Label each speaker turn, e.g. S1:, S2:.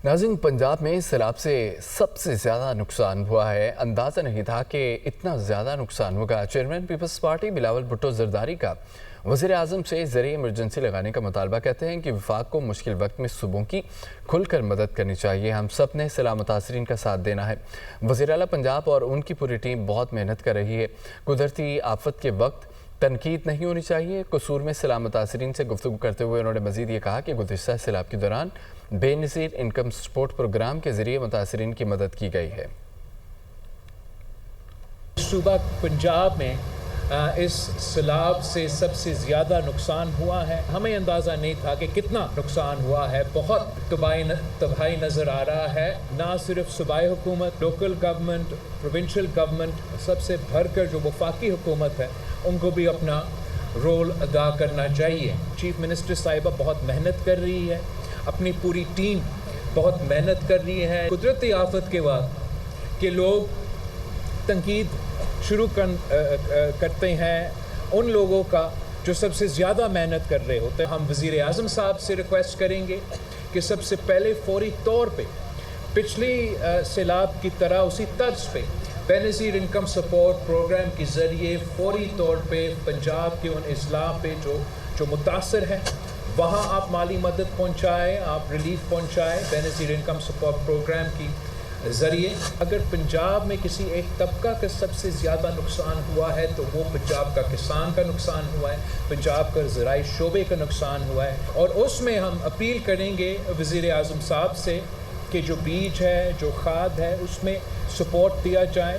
S1: नाज़रीन, पंजाब में सैलाब से सबसे ज़्यादा नुकसान हुआ है। अंदाज़ा नहीं था कि इतना ज़्यादा नुकसान होगा। चेयरमैन पीपल्स पार्टी बिलावल भुट्टो जरदारी का वज़ीर आज़म से ज़रिए इमरजेंसी लगाने का मुतालबा कहते हैं कि वफाक को मुश्किल वक्त में सूबों की खुलकर मदद करनी चाहिए। हम सब ने सैलाब मुतासरीन का साथ देना है। वज़ीर आला पंजाब और उनकी पूरी टीम बहुत मेहनत कर रही है। कुदरती आफत के वक्त तनकीद नहीं होनी चाहिए। कसूर में सैलाब मुतासरीन से गुफ्तगू करते हुए उन्होंने मज़ीद ये कहा कि गुज़िश्ता सैलाब के दौरान बेनज़ीर इनकम सपोर्ट प्रोग्राम के ज़रिए मुतासरीन की मदद की गई है।
S2: सूबा पंजाब में इस सैलाब से सबसे ज़्यादा नुकसान हुआ है। हमें अंदाज़ा नहीं था कि कितना नुकसान हुआ है। बहुत तबाही नज़र आ रहा है। ना सिर्फ सूबाई हुकूमत, लोकल गवर्नमेंट, प्रोविंशियल गवर्नमेंट, सबसे भरकर जो वफाकी हुकूमत है उनको भी अपना रोल अदा करना चाहिए। चीफ मिनिस्टर साहिबा बहुत मेहनत कर रही है, अपनी पूरी टीम बहुत मेहनत कर रही है। कुदरती आफत के बाद कि लोग तनकीद शुरू करते हैं उन लोगों का जो सबसे ज़्यादा मेहनत कर रहे होते हैं। हम वज़ीर आज़म साहब से रिक्वेस्ट करेंगे कि सबसे पहले फौरी तौर पे पिछली सैलाब की तरह उसी तर्ज पे बेनज़ीर इनकम सपोर्ट प्रोग्राम के ज़रिए फौरी तौर पे पंजाब के उन अजला पे जो मुतासर है वहाँ आप माली मदद पहुँचाएँ, आप रिलीफ पहुँचाएँ बेनज़ीर इनकम सपोर्ट प्रोग्राम की ज़रिए। अगर पंजाब में किसी एक तबका का सबसे ज़्यादा नुकसान हुआ है तो वो पंजाब का किसान का नुकसान हुआ है, पंजाब का ज़राई शोबे का नुकसान हुआ है। और उसमें हम अपील करेंगे वज़ीर आज़म साहब से कि जो बीज है, जो खाद है, उसमें सपोर्ट दिया जाए।